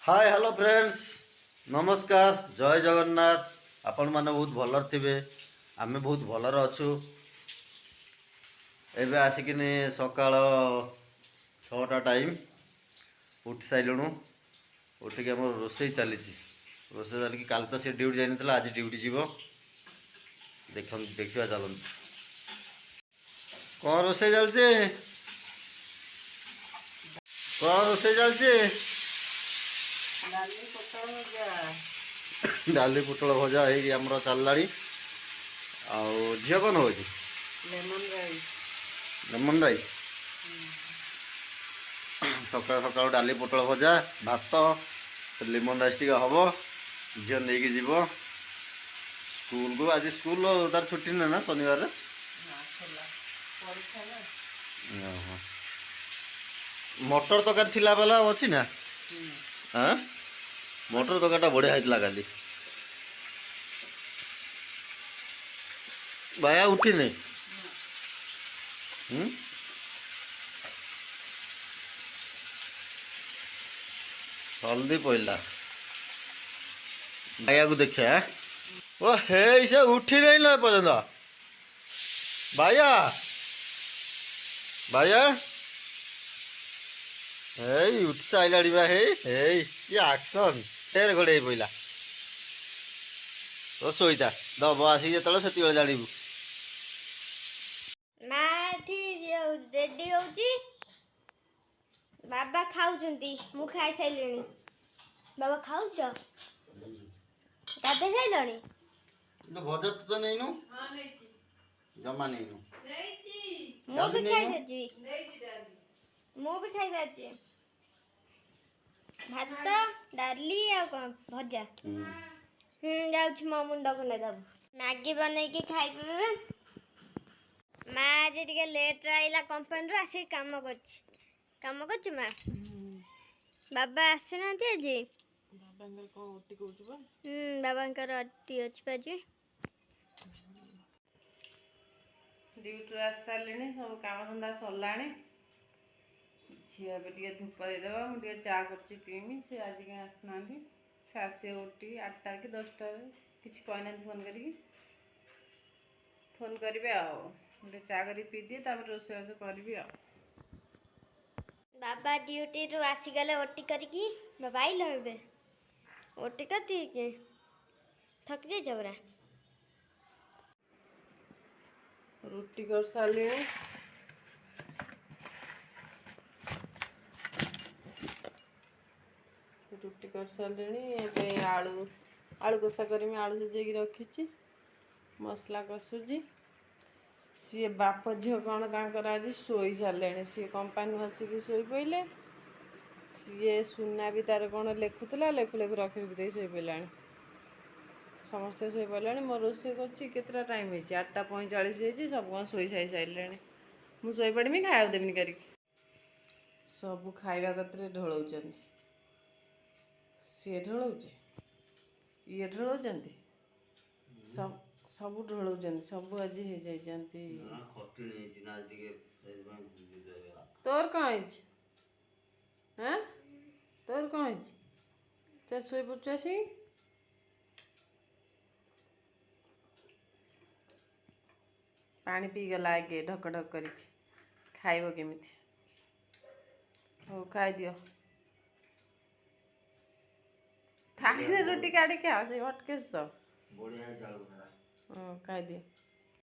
Hi hello friends नमस्कार जय जगन्नाथ। आपण माने बहुत भलर थिबे आमे बहुत भलर अछु। एबे आसिकिने सकाळ 6टा टाइम उठी साइलुनु। उठिक आम रोसई चली रोसई चलिकी काल तो से ड्यूटी जाइनथला आज ड्यूटी जीवो देखिया चलत कौन रोसई चलचे कौन रोसई चलचे डाली पोटल भजा हो चलला झील कौन हो लेमन राइस सकाल सकाल डाली पोटल भजा भात लेमन राइस टी हम झील नहीं जीव स्कूल को आज स्कूल तार छुट्टी ना शनिवार मटर तरकारी थिला बेला अच्छी ना हाँ मटर तरकारीटा बढ़िया होता काली बाया उठी नहीं हल्दी पहला बाया को देखिए ओ हे से उठी नहीं ना पर्यंत बाया बाया उठ साइला ये एक्शन फेर घोड़े पड़ा तो शोईता दब आसिक जो से जानू रेडी होची बाबा खाउचंती मु खाई साइलेनी बाबा खाउछ गाधे खाइलनी तो भजा तू तो नहीं नु हां नैची जमा नहीं नु नैची मु भी खाई सची नैची डाली मु भी खाई सची भात डाली आ कोन भजा जाउछ म मुंडा कोने दब मैगी बनै के खाइ पेबे माँ आज टे लेट आइला कंपनी रू आसिक काम कर माँ बाबा आसे ना आज बाबांकर अटी अछि बाजी ड्यूटी आस सारे सब काम धंदा सरला झील भी टे धूप देदेबा मुझे चा कर पीमी से आज कहीं आसना से आसे उठी 8टा कि 10टा किसी कहना फोन करी फोन करेंगे आगे चा कर पी दिए रोषेबास करी बाबा ड्यूटी रू आसीगले ओटी करिकी बाबा आइल हे ओटी करती थक जाए जबरा रुटी कर सारे रुटी कर सारे आलू आलू कषा करी आलू सिझे रखी मसला कषुची सी बाप झील कौन तर आज शोई सारे सी कंपानी बसिकी शोई पड़े सी सुना भी तार कौन लेखुला लेखु लेखु रखी रखी शोई पड़ा समस्ते शोई पड़ा मो रोसे कर टाइम हो 8:45 सब कौन शोई साई सारे मुझे शोई पड़मी खाया देवी कर सब खावा कतरे ढोल सी ढोल ये ढोल सब सब ढोल सब आज हो जाती तोर कौन हाँ तोर कौन तो शोई पड़ु आसी पानी पीगला आगे ढक ढक कर खाइब केमी हो खाई दियो थाली रोटी काढ़ी क्या से हटके सब बढ़िया चालू खाई दियो